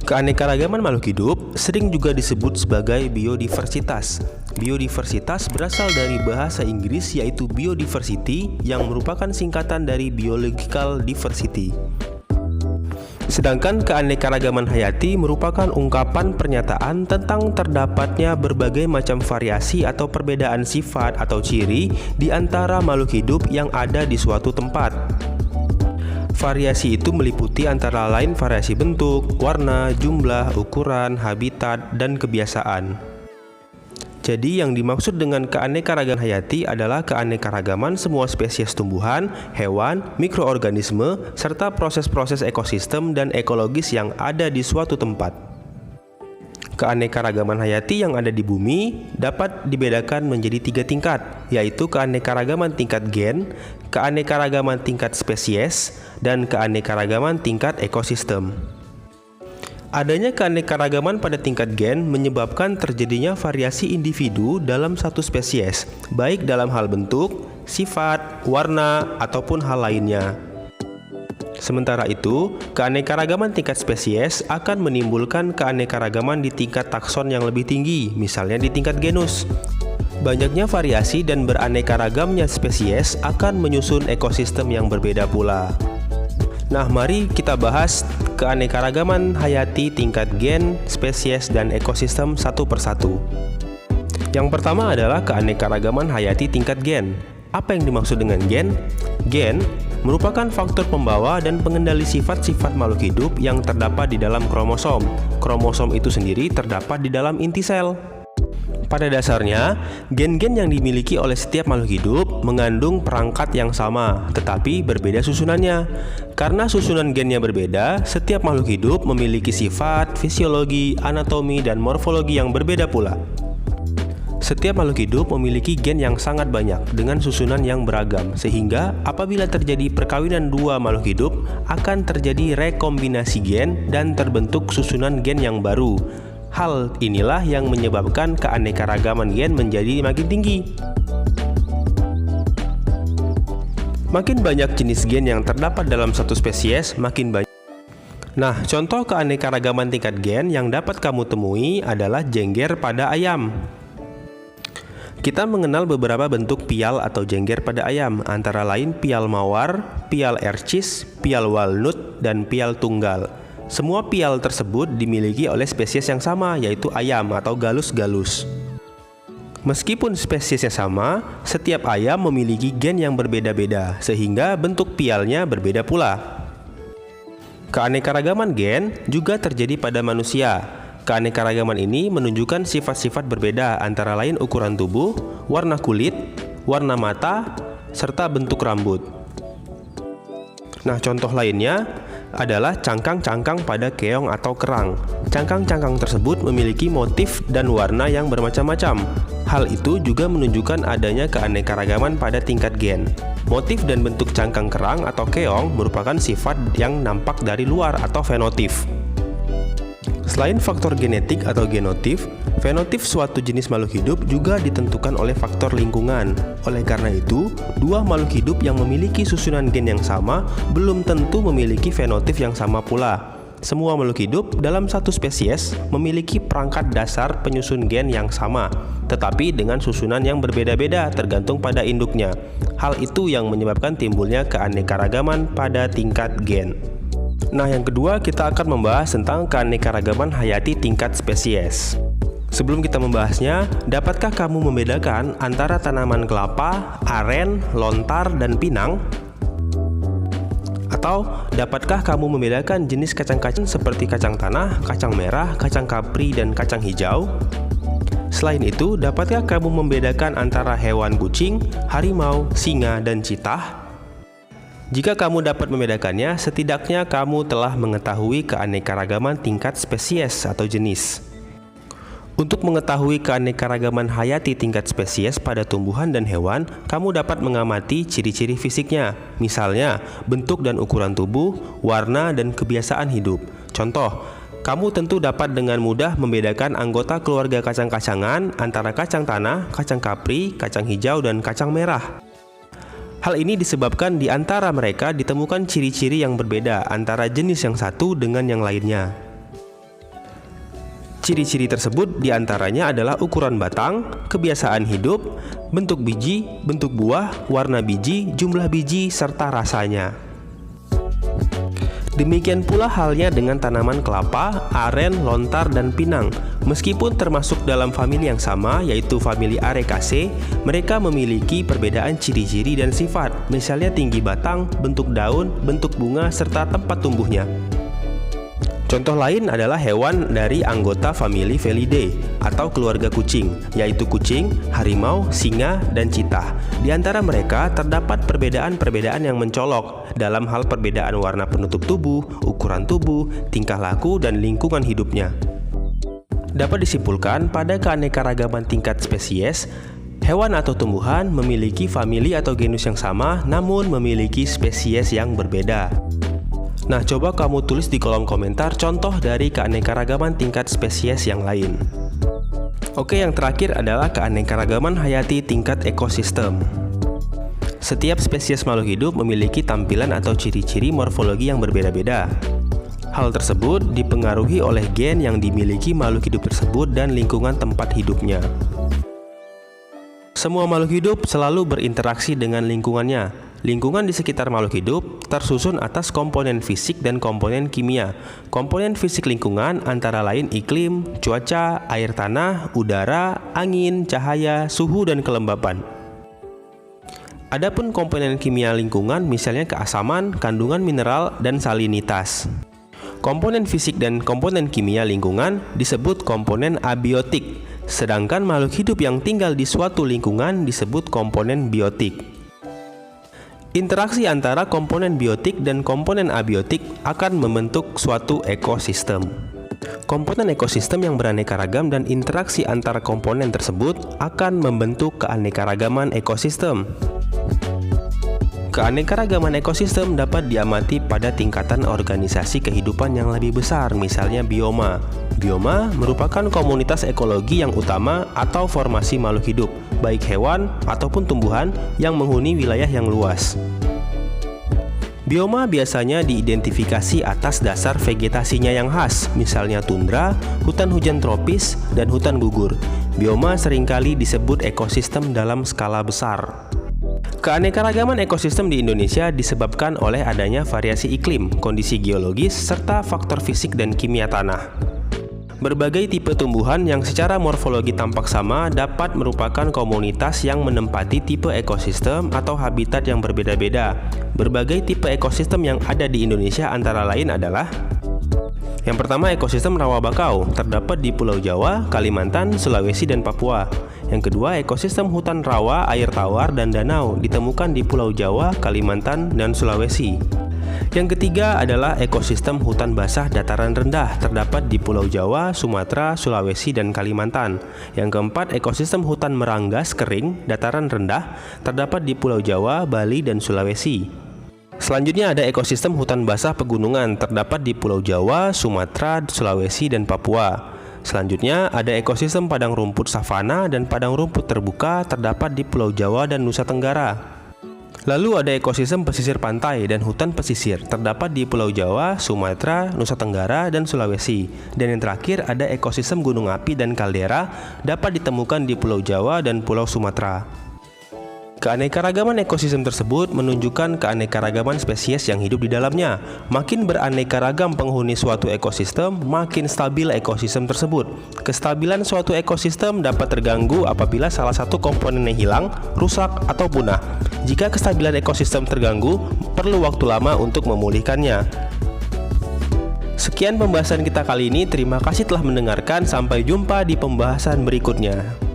Keanekaragaman makhluk hidup sering juga disebut sebagai biodiversitas. Biodiversitas berasal dari bahasa Inggris yaitu biodiversity yang merupakan singkatan dari biological diversity. Sedangkan keanekaragaman hayati merupakan ungkapan pernyataan tentang terdapatnya berbagai macam variasi atau perbedaan sifat atau ciri di antara makhluk hidup yang ada di suatu tempat. Variasi itu meliputi antara lain variasi bentuk, warna, jumlah, ukuran, habitat, dan kebiasaan. Jadi yang dimaksud dengan keanekaragaman hayati adalah keanekaragaman semua spesies tumbuhan, hewan, mikroorganisme, serta proses-proses ekosistem dan ekologis yang ada di suatu tempat. Keanekaragaman hayati yang ada di bumi dapat dibedakan menjadi 3 tingkat, yaitu keanekaragaman tingkat gen, keanekaragaman tingkat spesies, dan keanekaragaman tingkat ekosistem. Adanya keanekaragaman pada tingkat gen menyebabkan terjadinya variasi individu dalam satu spesies, baik dalam hal bentuk, sifat, warna, ataupun hal lainnya. Sementara itu, keanekaragaman tingkat spesies akan menimbulkan keanekaragaman di tingkat takson yang lebih tinggi, misalnya di tingkat genus. Banyaknya variasi dan beraneka-ragamnya spesies akan menyusun ekosistem yang berbeda pula. Nah, mari kita bahas keanekaragaman hayati tingkat gen, spesies, dan ekosistem satu persatu. Yang pertama adalah keanekaragaman hayati tingkat gen. Apa yang dimaksud dengan gen? Gen merupakan faktor pembawa dan pengendali sifat-sifat makhluk hidup yang terdapat di dalam kromosom. Kromosom itu sendiri terdapat di dalam inti sel. Pada dasarnya, gen-gen yang dimiliki oleh setiap makhluk hidup mengandung perangkat yang sama, tetapi berbeda susunannya. Karena susunan gennya berbeda, setiap makhluk hidup memiliki sifat, fisiologi, anatomi, dan morfologi yang berbeda pula. Setiap makhluk hidup memiliki gen yang sangat banyak dengan susunan yang beragam, sehingga apabila terjadi perkawinan dua makhluk hidup, akan terjadi rekombinasi gen dan terbentuk susunan gen yang baru. Hal inilah yang menyebabkan keanekaragaman gen menjadi makin tinggi. Makin banyak jenis gen yang terdapat dalam satu spesies, makin banyak. Nah, contoh keanekaragaman tingkat gen yang dapat kamu temui adalah jengger pada ayam. Kita mengenal beberapa bentuk pial atau jengger pada ayam, antara lain pial mawar, pial ercis, pial walnut, dan pial tunggal. Semua pial tersebut dimiliki oleh spesies yang sama, yaitu ayam atau galus-galus. Meskipun spesiesnya sama, setiap ayam memiliki gen yang berbeda-beda, sehingga bentuk pialnya berbeda pula. Keanekaragaman gen juga terjadi pada manusia. Keanekaragaman ini menunjukkan sifat-sifat berbeda antara lain ukuran tubuh, warna kulit, warna mata, serta bentuk rambut. Nah, contoh lainnya adalah cangkang-cangkang pada keong atau kerang. Cangkang-cangkang tersebut memiliki motif dan warna yang bermacam-macam. Hal itu juga menunjukkan adanya keanekaragaman pada tingkat gen. Motif dan bentuk cangkang kerang atau keong merupakan sifat yang nampak dari luar atau fenotip. Selain faktor genetik atau genotip, fenotip suatu jenis makhluk hidup juga ditentukan oleh faktor lingkungan. Oleh karena itu, dua makhluk hidup yang memiliki susunan gen yang sama belum tentu memiliki fenotip yang sama pula. Semua makhluk hidup dalam satu spesies memiliki perangkat dasar penyusun gen yang sama, tetapi dengan susunan yang berbeda-beda tergantung pada induknya. Hal itu yang menyebabkan timbulnya keanekaragaman pada tingkat gen. Nah, yang kedua kita akan membahas tentang keanekaragaman hayati tingkat spesies. Sebelum kita membahasnya, dapatkah kamu membedakan antara tanaman kelapa, aren, lontar, dan pinang? Atau dapatkah kamu membedakan jenis kacang-kacang seperti kacang tanah, kacang merah, kacang kapri, dan kacang hijau? Selain itu, dapatkah kamu membedakan antara hewan kucing, harimau, singa, dan citah? Jika kamu dapat membedakannya, setidaknya kamu telah mengetahui keanekaragaman tingkat spesies atau jenis. Untuk mengetahui keanekaragaman hayati tingkat spesies pada tumbuhan dan hewan, kamu dapat mengamati ciri-ciri fisiknya, misalnya bentuk dan ukuran tubuh, warna, dan kebiasaan hidup. Contoh, kamu tentu dapat dengan mudah membedakan anggota keluarga kacang-kacangan antara kacang tanah, kacang kapri, kacang hijau, dan kacang merah. Hal ini disebabkan di antara mereka ditemukan ciri-ciri yang berbeda antara jenis yang satu dengan yang lainnya. Ciri-ciri tersebut diantaranya adalah ukuran batang, kebiasaan hidup, bentuk biji, bentuk buah, warna biji, jumlah biji, serta rasanya. Demikian pula halnya dengan tanaman kelapa, aren, lontar, dan pinang. Meskipun termasuk dalam famili yang sama, yaitu famili Arecaceae, mereka memiliki perbedaan ciri-ciri dan sifat, misalnya tinggi batang, bentuk daun, bentuk bunga, serta tempat tumbuhnya. Contoh lain adalah hewan dari anggota famili Felidae atau keluarga kucing, yaitu kucing, harimau, singa, dan citah. Di antara mereka terdapat perbedaan-perbedaan yang mencolok dalam hal perbedaan warna penutup tubuh, ukuran tubuh, tingkah laku, dan lingkungan hidupnya. Dapat disimpulkan pada keanekaragaman tingkat spesies, hewan atau tumbuhan memiliki famili atau genus yang sama namun memiliki spesies yang berbeda. Nah, coba kamu tulis di kolom komentar contoh dari keanekaragaman tingkat spesies yang lain. Oke, yang terakhir adalah keanekaragaman hayati tingkat ekosistem. Setiap spesies makhluk hidup memiliki tampilan atau ciri-ciri morfologi yang berbeda-beda. Hal tersebut dipengaruhi oleh gen yang dimiliki makhluk hidup tersebut dan lingkungan tempat hidupnya. Semua makhluk hidup selalu berinteraksi dengan lingkungannya. Lingkungan di sekitar makhluk hidup tersusun atas komponen fisik dan komponen kimia. Komponen fisik lingkungan antara lain iklim, cuaca, air tanah, udara, angin, cahaya, suhu, dan kelembapan. Adapun komponen kimia lingkungan misalnya keasaman, kandungan mineral, dan salinitas. Komponen fisik dan komponen kimia lingkungan disebut komponen abiotik, sedangkan makhluk hidup yang tinggal di suatu lingkungan disebut komponen biotik. Interaksi antara komponen biotik dan komponen abiotik akan membentuk suatu ekosistem. Komponen ekosistem yang beraneka ragam dan interaksi antara komponen tersebut akan membentuk keanekaragaman ekosistem. Keanekaragaman ekosistem dapat diamati pada tingkatan organisasi kehidupan yang lebih besar, misalnya bioma. Bioma merupakan komunitas ekologi yang utama atau formasi makhluk hidup, baik hewan ataupun tumbuhan yang menghuni wilayah yang luas. Bioma biasanya diidentifikasi atas dasar vegetasinya yang khas, misalnya tundra, hutan hujan tropis, dan hutan gugur. Bioma seringkali disebut ekosistem dalam skala besar. Keanekaragaman ekosistem di Indonesia disebabkan oleh adanya variasi iklim, kondisi geologis, serta faktor fisik dan kimia tanah. Berbagai tipe tumbuhan yang secara morfologi tampak sama dapat merupakan komunitas yang menempati tipe ekosistem atau habitat yang berbeda-beda. Berbagai tipe ekosistem yang ada di Indonesia antara lain adalah: yang pertama, ekosistem rawa bakau, terdapat di Pulau Jawa, Kalimantan, Sulawesi, dan Papua. Yang kedua, ekosistem hutan rawa, air tawar, dan danau, ditemukan di Pulau Jawa, Kalimantan, dan Sulawesi. Yang ketiga adalah ekosistem hutan basah dataran rendah, terdapat di Pulau Jawa, Sumatera, Sulawesi, dan Kalimantan. Yang keempat, ekosistem hutan meranggas kering, dataran rendah, terdapat di Pulau Jawa, Bali, dan Sulawesi. Selanjutnya ada ekosistem hutan basah pegunungan, terdapat di Pulau Jawa, Sumatera, Sulawesi, dan Papua. Selanjutnya ada ekosistem padang rumput savana dan padang rumput terbuka, terdapat di Pulau Jawa dan Nusa Tenggara. Lalu ada ekosistem pesisir pantai dan hutan pesisir, terdapat di Pulau Jawa, Sumatera, Nusa Tenggara, dan Sulawesi. Dan yang terakhir ada ekosistem gunung api dan kaldera, dapat ditemukan di Pulau Jawa dan Pulau Sumatera. Keanekaragaman ekosistem tersebut menunjukkan keanekaragaman spesies yang hidup di dalamnya. Makin beraneka ragam penghuni suatu ekosistem, makin stabil ekosistem tersebut. Kestabilan suatu ekosistem dapat terganggu apabila salah satu komponennya hilang, rusak, atau punah. Jika kestabilan ekosistem terganggu, perlu waktu lama untuk memulihkannya. Sekian pembahasan kita kali ini. Terima kasih telah mendengarkan. Sampai jumpa di pembahasan berikutnya.